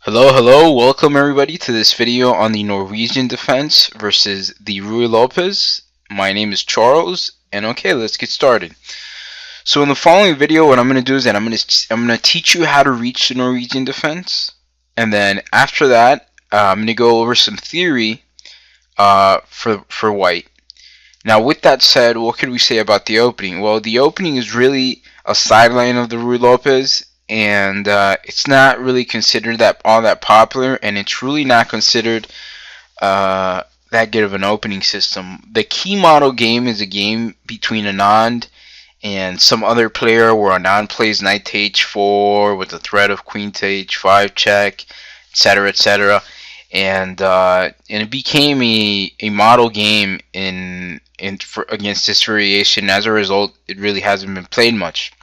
Hello, welcome everybody to this video on the Norwegian defense versus the Rui Lopez. My name is Charles, and okay, let's get started. So in the following video, what I'm going to do is that I'm going to teach you how to reach the Norwegian defense, and then after that, I'm going to go over some theory for white. Now, with that said, what could we say about the opening? Well, the opening is really a sideline of the Rui Lopez, and it's not really considered all that popular, and it's really not considered that good of an opening system. The key model game is a game between Anand and some other player where Anand plays knight to h4 with the threat of queen to h5 check, etc., etc. And it became a model game against this variation. As a result, it really hasn't been played much.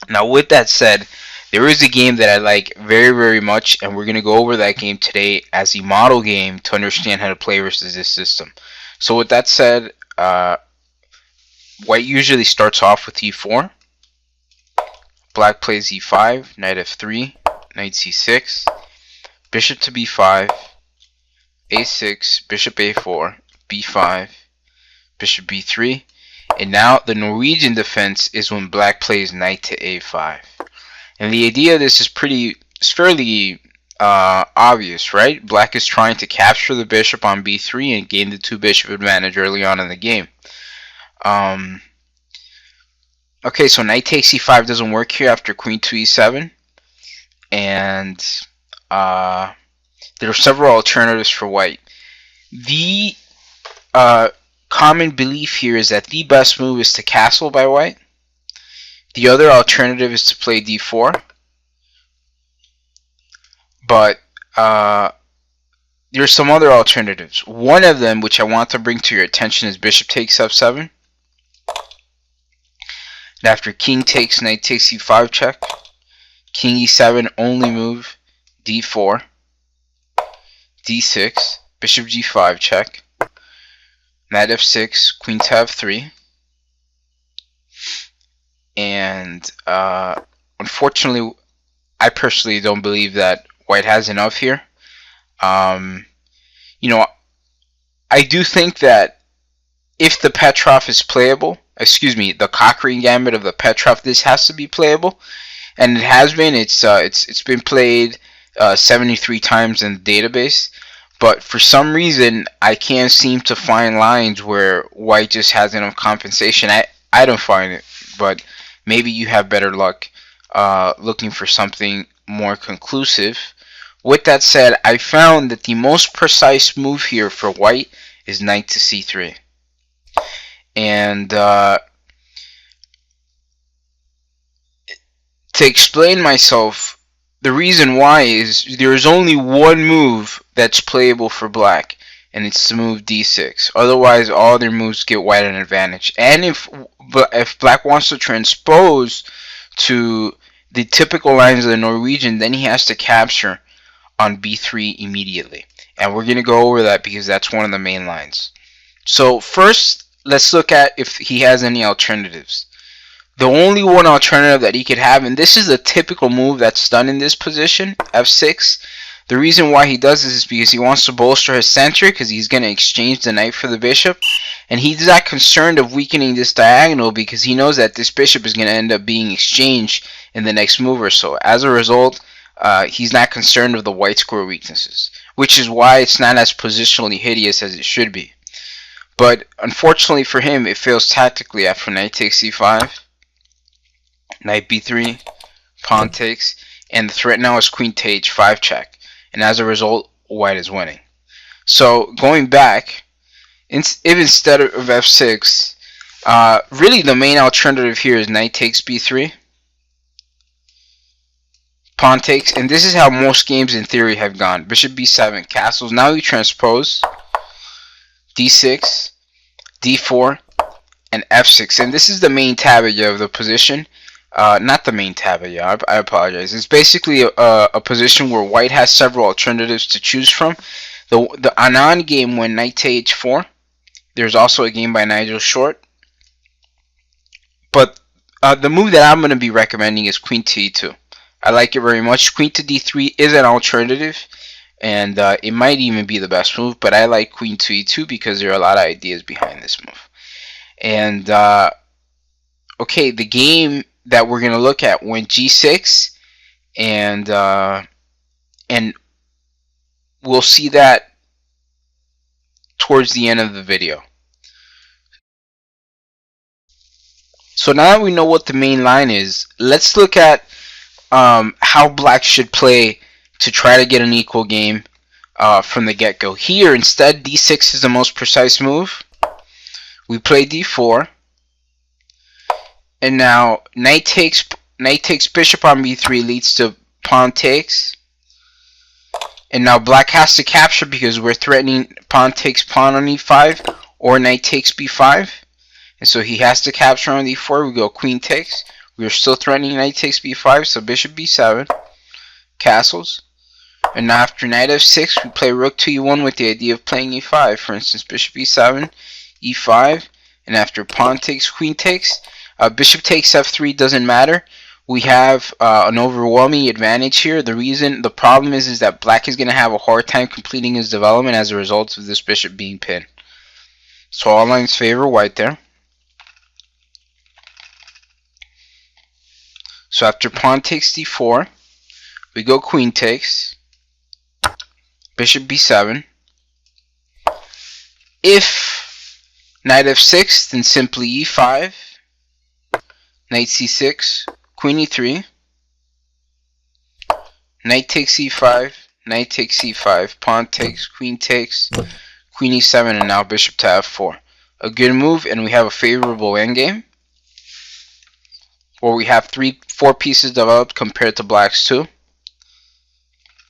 Now, with that said, there is a game that I like very, very much, and we're going to go over that game today as a model game to understand how to play versus this system. So with that said, white usually starts off with e4. Black plays e5, knight f3, knight c6, bishop to b5, a6, bishop a4, b5, bishop b3, and now the Norwegian defense is when black plays knight to a5. And the idea of this is fairly obvious, right? Black is trying to capture the bishop on b3 and gain the two bishop advantage early on in the game. Okay, so knight takes e5 doesn't work here after queen to e7, and there are several alternatives for white. The common belief here is that the best move is to castle by white. The other alternative is to play d4, but there are some other alternatives. One of them, which I want to bring to your attention, is bishop takes f7. And after king takes, knight takes e5 check, king e7, only move, d4, d6, bishop g5 check, knight f6, queen to f3, and unfortunately, I personally don't believe that white has enough here. You know, I do think that if the Petrov is playable, the Cochrane Gambit of the Petrov, this has to be playable, and it has been. It's been played 73 times in the database. But for some reason, I can't seem to find lines where white just has enough compensation. I don't find it, but maybe you have better luck looking for something more conclusive. With that said, I found that the most precise move here for white is knight to c3. And to explain myself, the reason why is there is only one move that's playable for black, and it's the move d6. Otherwise, all other moves get white an advantage. And if black wants to transpose to the typical lines of the Norwegian, then he has to capture on b3 immediately. And we're going to go over that because that's one of the main lines. So first, let's look at if he has any alternatives. The only one alternative that he could have, and this is a typical move that's done in this position, f6. The reason why he does this is because he wants to bolster his center, because he's going to exchange the knight for the bishop. And he's not concerned of weakening this diagonal because he knows that this bishop is going to end up being exchanged in the next move or so. As a result, he's not concerned of the white square weaknesses, which is why it's not as positionally hideous as it should be. But unfortunately for him, it fails tactically after knight takes c5. Knight b3, pawn takes, and the threat now is queen to h5 check, and as a result, white is winning. So going back, if instead of f6, really the main alternative here is knight takes b3, pawn takes, and this is how most games in theory have gone. Bishop b7, castles, now you transpose, d6, d4, and f6, and this is the main tabia of the position. Not the main tabia, I apologize. It's basically a position where white has several alternatives to choose from. The Anand game went knight to h4. There's also a game by Nigel Short. But the move that I'm going to be recommending is queen to e2. I like it very much. Queen to d3 is an alternative, and it might even be the best move, but I like queen to e2 because there are a lot of ideas behind this move. And okay, the game that we're going to look at went g6, and we'll see that towards the end of the video. So now that we know what the main line is, let's look at how black should play to try to get an equal game from the get-go. Here, instead, d6 is the most precise move. We play d4, and now knight takes bishop on b3 leads to pawn takes. And now black has to capture because we're threatening pawn takes pawn on e5 or knight takes b5. And so he has to capture on d4. We go queen takes. We are still threatening knight takes b5, so bishop b7, castles. And now after knight f6, we play rook to e1 with the idea of playing e5. For instance, bishop e7, e5, and after pawn takes, queen takes, bishop takes f3 doesn't matter. We have an overwhelming advantage here. The problem is that black is going to have a hard time completing his development as a result of this bishop being pinned. So all lines favor white there. So after pawn takes d4, we go queen takes, bishop b7. If knight f6, then simply e5, knight c6, queen e3, knight takes e5, knight takes e5, pawn takes, queen e7, and now bishop to f4. A good move, and we have a favorable endgame, where we have 4 pieces developed compared to black's 2.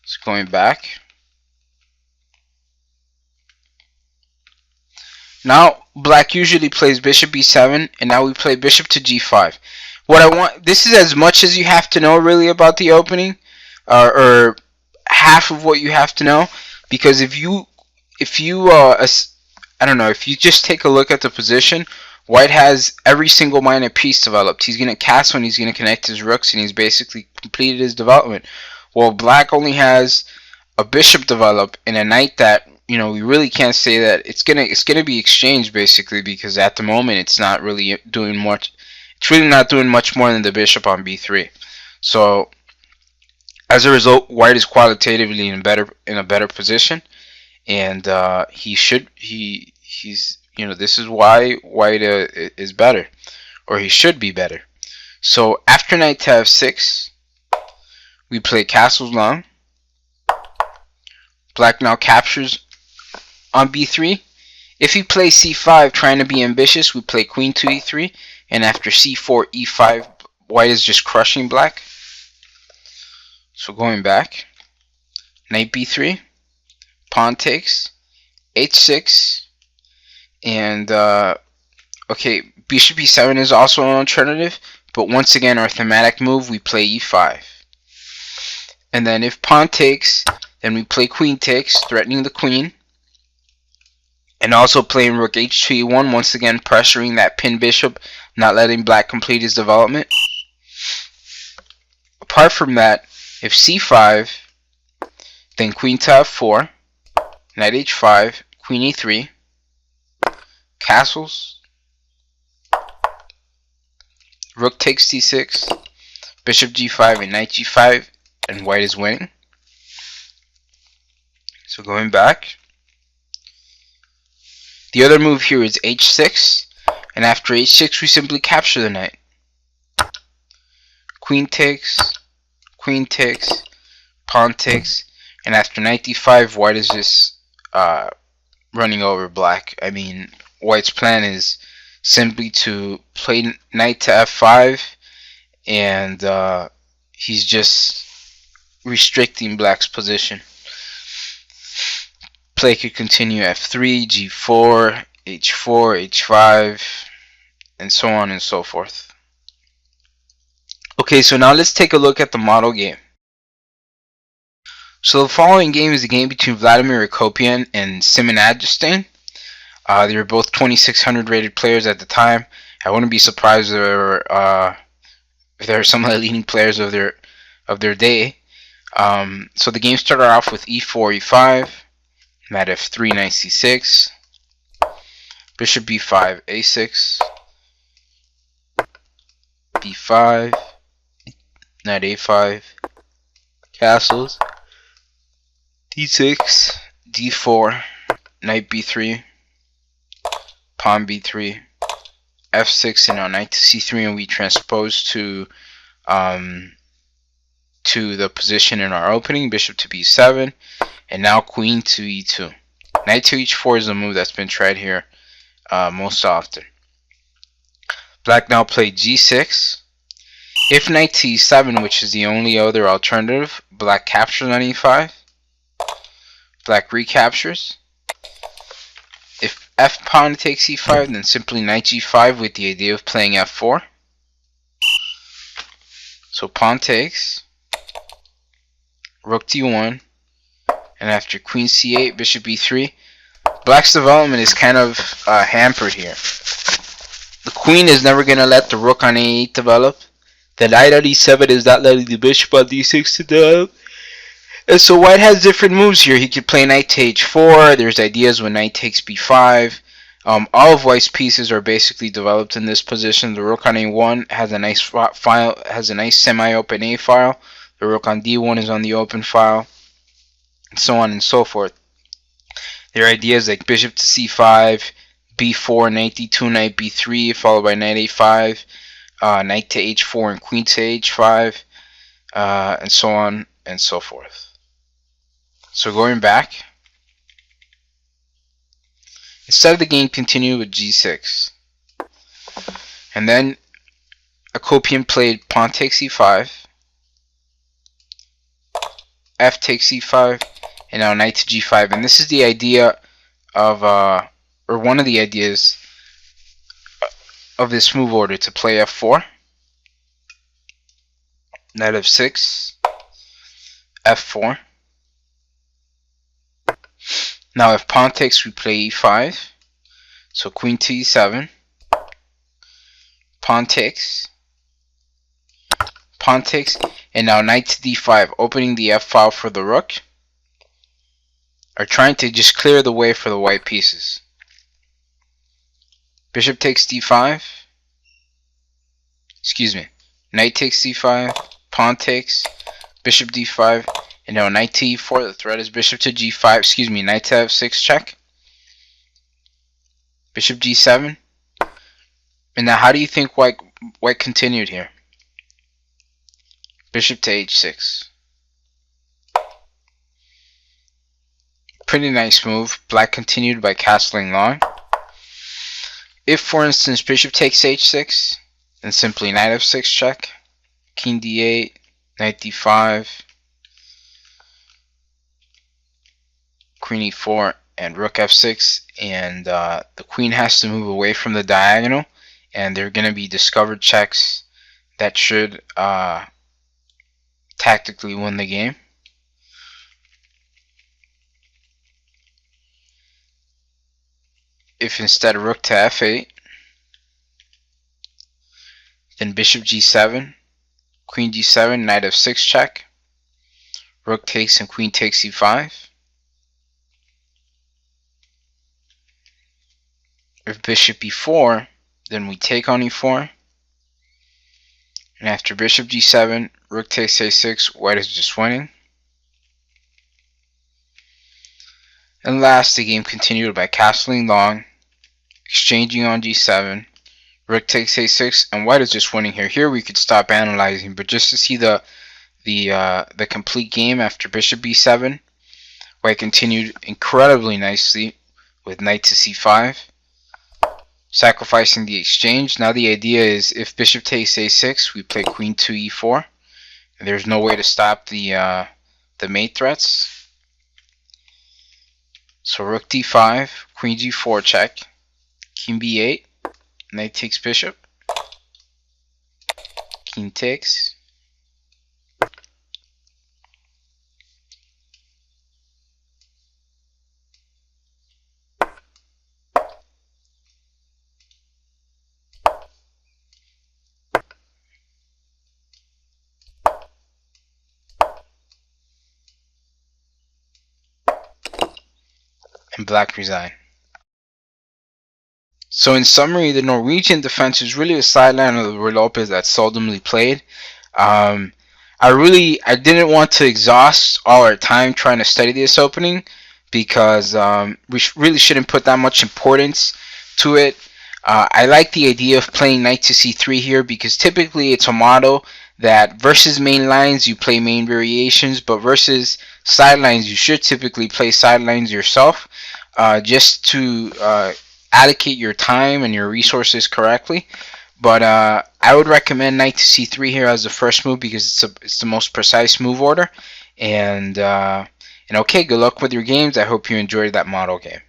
It's going back. Now black usually plays bishop b7, and now we play bishop to g5. What I want, this is as much as you have to know really about the opening, or half of what you have to know, because if you I don't know, if you just take a look at the position, white has every single minor piece developed. He's going to castle and he's going to connect his rooks, and he's basically completed his development. Well, black only has a bishop developed and a knight that, you know, we really can't say that it's gonna be exchanged, basically, because at the moment it's not really doing much. It's really not doing much more than the bishop on b3. So as a result, white is qualitatively in a better position, and he's you know, this is why white is better, or he should be better. So after knight to f6, we play castles long. Black now captures on b3. If he plays c5 trying to be ambitious, we play queen to e3, and after c4, e5, white is just crushing black. So going back, knight b3, pawn takes, h6, and okay, bishop e7 is also an alternative, but once again, our thematic move, we play e5. And then if pawn takes, then we play queen takes, threatening the queen, and also playing rook h2 e1, once again pressuring that pinned bishop, not letting black complete his development. Apart from that, if c5, then queen to f4, knight h5, queen e3, castles, rook takes d6, bishop g5, and knight g5, and white is winning. So going back, the other move here is h6, and after h6 we simply capture the knight. Queen takes, pawn takes, and after knight d5, white is just running over black. I mean, white's plan is simply to play knight to f5, and he's just restricting black's position. Play could continue f3, g4, h4, h5, and so on and so forth. Okay, so now let's take a look at the model game. So the following game is a game between Vladimir Akopian and Simon Adjestein. They were both 2600 rated players at the time. I wouldn't be surprised if there are some of the leading players of of their day. So the game started off with e4, e5, knight f3, knight c6, bishop b5, a6, b5, knight a5, castles, d6, d4, knight b3, pawn b3, f6, and now knight to c3, and we transpose to the position in our opening, bishop to b7, and now queen to e2. Knight to h4 is a move that's been tried here most often. Black now played g6. If knight to e7, which is the only other alternative, black captures on e5. Black recaptures. If f pawn takes e5, then simply knight g5 with the idea of playing f4. So pawn takes, rook d1, and after queen c8, bishop e3, black's development is kind of hampered here. The queen is never going to let the rook on a8 develop. The knight on e7 is not letting the bishop on d6 to develop. And so white has different moves here. He could play knight to h4. There's ideas when knight takes b5. All of white's pieces are basically developed in this position. The rook on a1 has a nice file, has a nice semi-open a file. The rook on d1 is on the open file, and so on and so forth. There are ideas like bishop to c5, b4, knight d2, knight b3, followed by knight a5, knight to h4, and queen to h5, and so on and so forth. So going back, instead of the game continued with g6, and then Akopian played pawn takes e5, f takes e5, and now knight to g5. And this is the idea of, or one of the ideas of this move order, to play f4, knight f6, f4. Now if pawn takes, we play e5, so queen to e7, pawn takes, and now knight to d5, opening the f file for the rook, are trying to just clear the way for the white pieces. Bishop takes d5, knight takes d5, pawn takes, bishop d5, and now knight to e4. The threat is bishop to g5, knight to f6 check, bishop g7. And now how do you think white continued here? Bishop to h6. Pretty nice move. Black continued by castling long. If, for instance, bishop takes h6, then simply knight f6 check, king d8, knight d5, queen e4, and rook f6, and the queen has to move away from the diagonal, and there are going to be discovered checks that should tactically win the game. If instead rook to f8, then bishop g7, queen d7, knight f6 check, rook takes and queen takes e5. If bishop e4, then we take on e4, and after bishop g7, rook takes a6, white is just winning. And last, the game continued by castling long, exchanging on g7, rook takes a6, and white is just winning here. Here we could stop analyzing, but just to see the complete game after bishop b7, white continued incredibly nicely with knight to c5, sacrificing the exchange. Now the idea is if bishop takes a6, we play queen to e4, and there's no way to stop the mate threats. So rook d5, queen g4 check, king b8, knight takes bishop, king takes, and black resign. So in summary, the Norwegian defense is really a sideline of the Lopez that's seldomly played. Um, I didn't want to exhaust all our time trying to study this opening because we really shouldn't put that much importance to it. I like the idea of playing knight to c3 here because typically it's a model that versus main lines you play main variations, but versus sidelines you should typically play sidelines yourself, just to allocate your time and your resources correctly. But I would recommend knight to c3 here as the first move because it's the most precise move order. And okay, good luck with your games. I hope you enjoyed that model game.